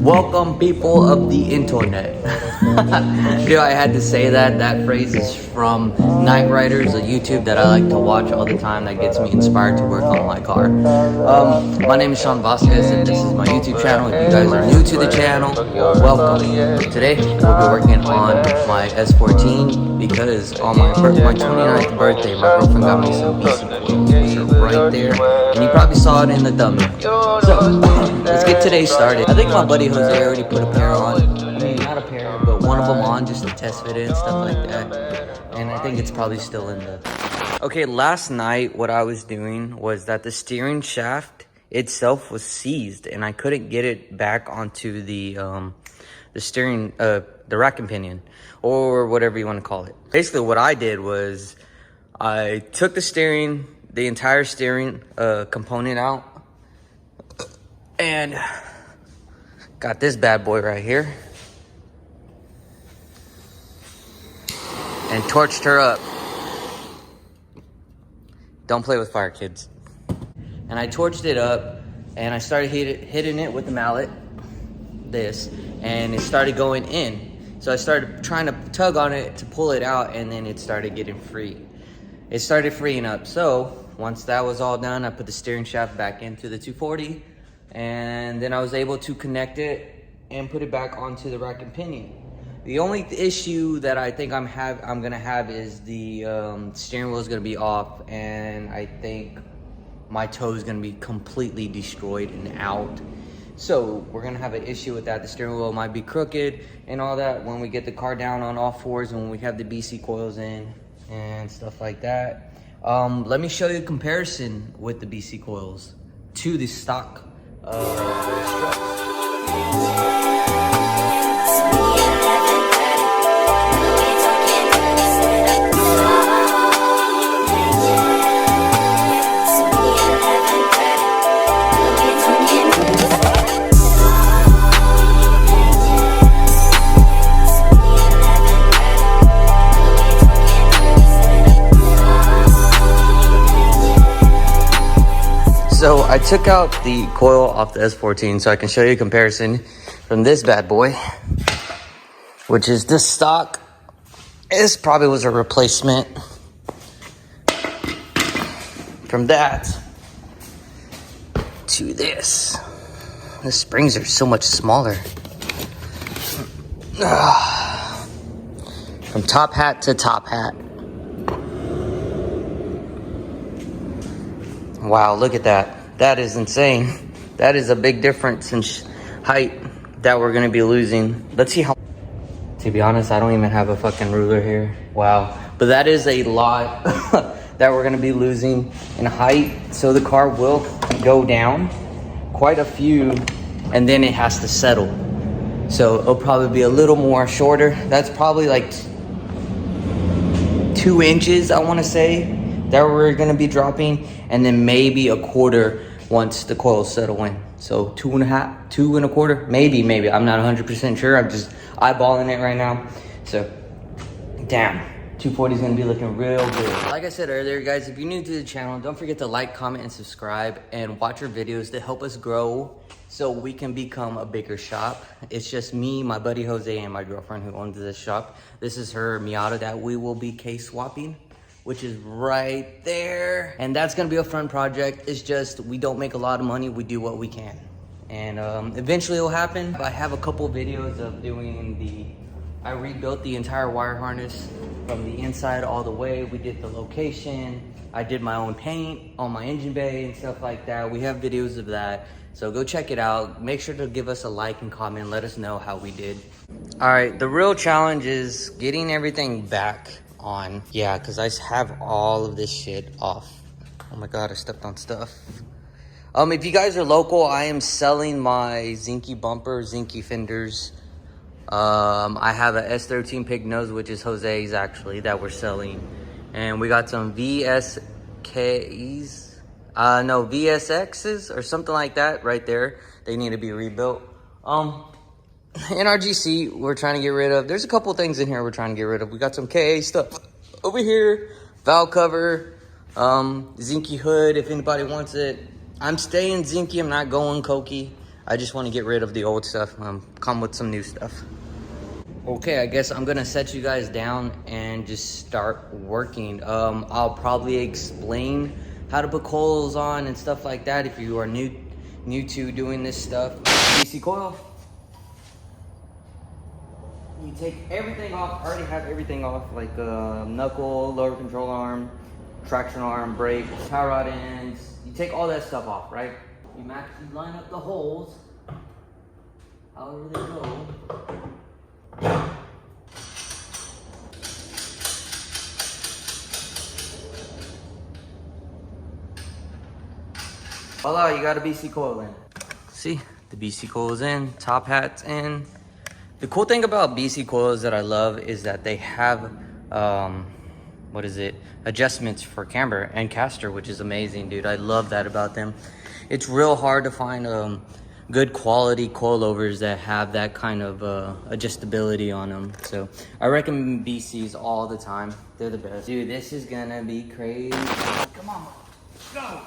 Welcome, people of the internet. You know, I had to say that. That phrase is from Night Riders, a YouTube that I like to watch all the time that gets me inspired to work on my car. My name is Sean Vasquez, and this is my YouTube channel. If you guys are new to the channel, welcome. Today, we'll be working on my S14 because on my 29th birthday, my girlfriend got me some BC Coils, which are right there. And you probably saw it in the thumbnail. So, let's get today started. I think my buddy Jose already put a pair on. I mean, not a pair, but one of them on just to test fit it and stuff like that. And I think it's probably still in the... Okay, last night what I was doing was that the steering shaft itself was seized and I couldn't get it back onto the steering, the rack and pinion, or whatever you want to call it. Basically what I did was I took the entire steering component out and got this bad boy right here and torched her up. Don't play with fire, kids. And I torched it up and I started hitting it with the mallet, and it started going in. So I started trying to tug on it to pull it out, and then it started getting free. It started freeing up. So once that was all done, I put the steering shaft back into the 240, and then I was able to connect it and put it back onto the rack and pinion. The only issue that I think I'm gonna have is the steering wheel is gonna be off, and I think my toe is gonna be completely destroyed and out. So we're gonna have an issue with that. The steering wheel might be crooked and all that when we get the car down on all fours and when we have the BC coils in and stuff like that. Let me show you a comparison with the BC coils to the stock struts. So I took out the coil off the S14 so I can show you a comparison from this bad boy, which is this stock. This probably was a replacement from that to this. The springs are so much smaller. From top hat to top hat. Wow, look at that. That is insane. That is a big difference in height that we're gonna be losing. Let's see how... To be honest, I don't even have a fucking ruler here. Wow. But that is a lot that we're gonna be losing in height. So the car will go down quite a few, and then it has to settle. So it'll probably be a little more shorter. That's probably like 2 inches, I wanna say, that we're gonna be dropping, and then maybe a quarter once the coils settle in. So 2.5, 2 1/4, maybe. I'm not 100% sure. I'm just eyeballing it right now. So, damn, 240 is gonna be looking real good. Like I said earlier, guys, if you're new to the channel, don't forget to like, comment, and subscribe, and watch our videos to help us grow so we can become a bigger shop. It's just me, my buddy Jose, and my girlfriend who owns this shop. This is her Miata that we will be case swapping, which is right there. And that's gonna be a fun project. It's just, we don't make a lot of money, we do what we can. And eventually it'll happen. I have a couple videos of doing I rebuilt the entire wire harness from the inside all the way. We did the location. I did my own paint on my engine bay and stuff like that. We have videos of that. So go check it out. Make sure to give us a like and comment. Let us know how we did. All right, the real challenge is getting everything back on. Yeah, because I have all of this shit off. Oh my god, I stepped on stuff. If you guys are local, I am selling my Zinky bumper, Zinky fenders. I have a S14 pig nose, which is Jose's actually, that we're selling. And we got some VSKs, no, VSXs or something like that right there. They need to be rebuilt. In our GC, we're trying to get rid of, there's a couple things in here we're trying to get rid of. We got some KA stuff over here, valve cover, Zinky hood if anybody wants it. I'm staying Zinky, I'm not going Koki. I just want to get rid of the old stuff, come with some new stuff. Okay, I guess I'm gonna set you guys down and just start working. I'll probably explain how to put coils on and stuff like that if you are new to doing this stuff. DC coil. You take everything off. I already have everything off, like knuckle, lower control arm, traction arm, brake, power rod ends. You take all that stuff off, right? You line up the holes, however they go. Voila, you got a BC coil in. See, the BC coil is in, top hat's in. The cool thing about BC coils that I love is that they have, adjustments for camber and caster, which is amazing, dude. I love that about them. It's real hard to find good quality coilovers that have that kind of adjustability on them. So I recommend BCs all the time. They're the best. Dude, this is gonna be crazy. Come on, go.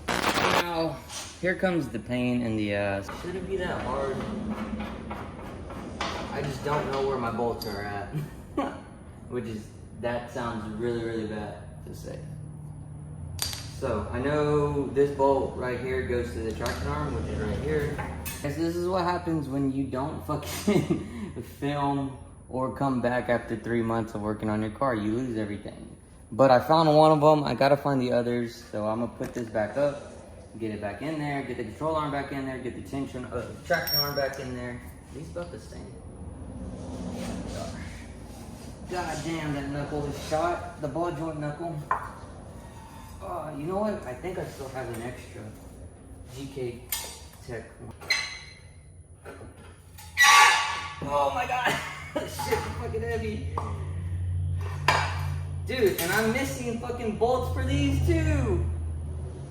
Now, here comes the pain in the ass. Shouldn't be that hard. I just don't know where my bolts are at. That sounds really, really bad to say. So, I know this bolt right here goes to the traction arm, which is right here. Guys, this is what happens when you don't fucking film or come back after 3 months of working on your car. You lose everything. But I found one of them. I gotta find the others. So I'm gonna put this back up, get it back in there, get the control arm back in there, get the traction arm back in there. These about the same. God damn, that knuckle is shot. The ball joint knuckle. You know what? I think I still have an extra GK Tech one. Oh my god. Shit's fucking heavy. Dude, and I'm missing fucking bolts for these too.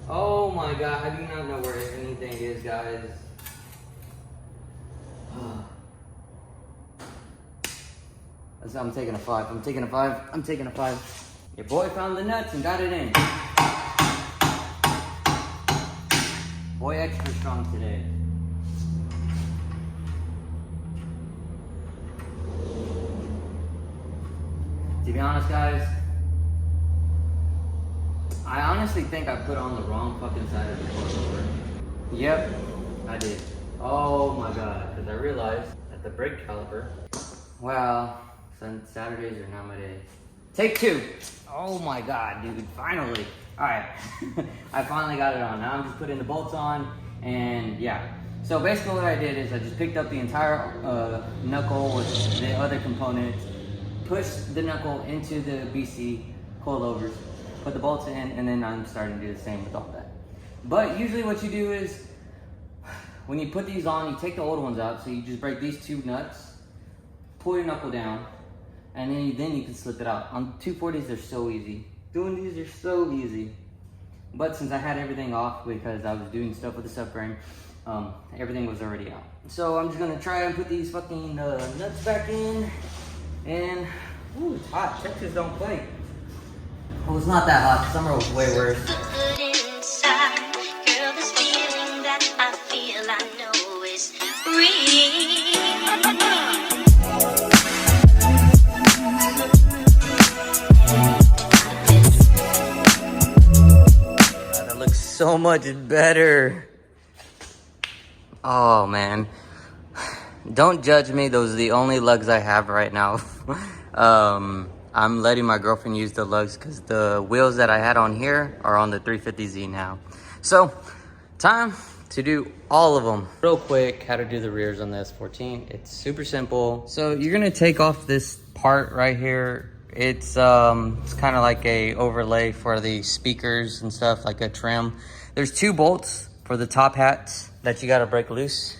Oh my god, I do not know where anything is, guys. I'm taking a 5. I'm taking a 5. I'm taking a 5. Your boy found the nuts and got it in. Boy, extra strong today. To be honest, guys, I honestly think I put on the wrong fucking side of the coilover. Yep, I did. Oh my god, because I realized that the brake caliper, well, Saturdays are not my day. Take 2. Oh my god, dude, finally. All right, I finally got it on. Now I'm just putting the bolts on, and yeah. So basically what I did is I just picked up the entire knuckle with the other components, pushed the knuckle into the BC coilovers, put the bolts in, and then I'm starting to do the same with all that. But usually what you do is, when you put these on, you take the old ones out, so you just break these 2 nuts, pull your knuckle down, and then you can slip it out. On 240s, they're so easy. Doing these are so easy. But since I had everything off because I was doing stuff with the subframe, everything was already out. So I'm just gonna try and put these fucking nuts back in. And, ooh, it's hot. Texas don't play. Well, it's not that hot. Summer was way worse. Girl, this feeling that I feel, I know is real. That looks so much better. Oh man, don't judge me. Those are the only lugs I have right now. I'm letting my girlfriend use the lugs because the wheels that I had on here are on the 350Z now. So, time to do all of them. Real quick, how to do the rears on the S14. It's super simple. So you're gonna take off this part right here. It's kind of like a overlay for the speakers and stuff, like a trim. There's 2 bolts for the top hats that you gotta break loose.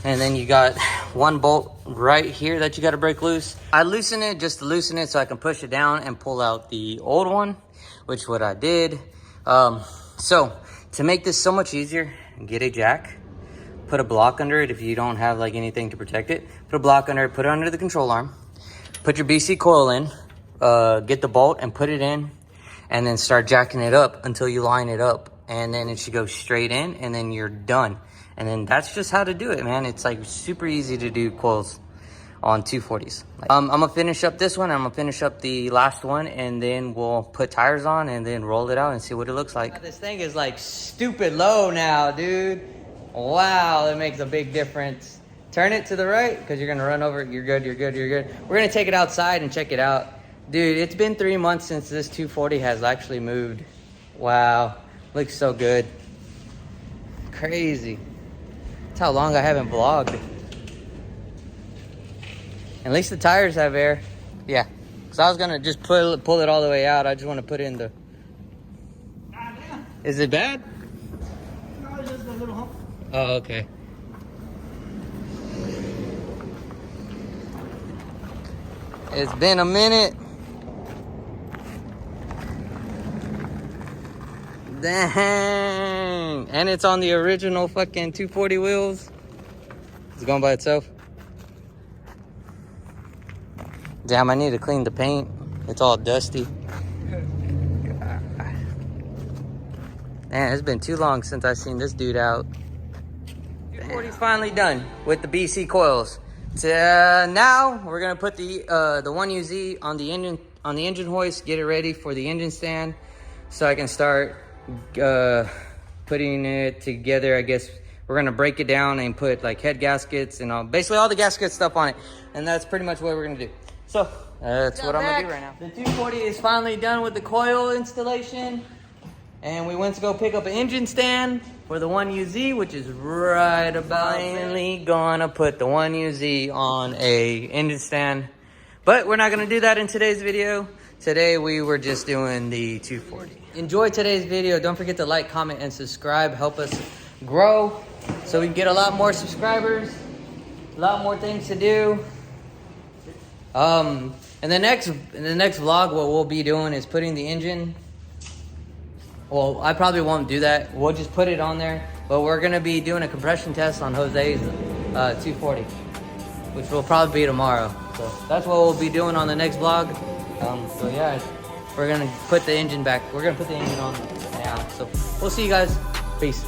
And then you got 1 bolt right here that you gotta break loose. I loosen it just to loosen it so I can push it down and pull out the old one, which what I did. So to make this so much easier, get a jack, put a block under it if you don't have like anything to protect it. Put a block under it, put it under the control arm, put your BC coil in, get the bolt and put it in, and then start jacking it up until you line it up and then it should go straight in, and then you're done. And then that's just how to do it, man. It's like super easy to do coils on 240s. I'm gonna finish up this one. I'm gonna finish up the last one, and then we'll put tires on and then roll it out and see what it looks like. This thing is like stupid low now, dude. Wow, that makes a big difference. Turn it to the right, because you're gonna run over it. You're good, you're good, you're good. We're gonna take it outside and check it out. Dude, it's been 3 months since this 240 has actually moved. Wow, looks so good. Crazy. That's how long I haven't vlogged. At least the tires have air. Yeah, because I was gonna just pull it all the way out. I just want to put it in the... Is it bad? No, it's just a little hump. Oh, okay. It's been a minute. Dang. And it's on the original fucking 240 wheels. It's going by itself. Damn, I need to clean the paint. It's all dusty. Man, it's been too long since I've seen this dude out. 240's finally done with the BC coils. Now we're gonna put the 1UZ on the engine hoist, get it ready for the engine stand, so I can start putting it together. I guess we're gonna break it down and put like head gaskets and basically all the gasket stuff on it, and that's pretty much what we're gonna do. So that's what I'm gonna do right now. The 240 is finally done with the coil installation, and we went to go pick up an engine stand for the 1UZ, which is right about finally gonna put the 1UZ on a engine stand. But we're not gonna do that in today's video. Today we were just doing the 240. Enjoy today's video. Don't forget to like, comment, and subscribe. Help us grow so we can get a lot more subscribers, a lot more things to do. In the next vlog, what we'll be doing is putting the engine. Well, I probably won't do that. We'll just put it on there. But we're gonna be doing a compression test on Jose's 240, which will probably be tomorrow. So that's what we'll be doing on the next vlog. So yeah, we're gonna put the engine back. We're gonna put the engine on now. So we'll see you guys. Peace.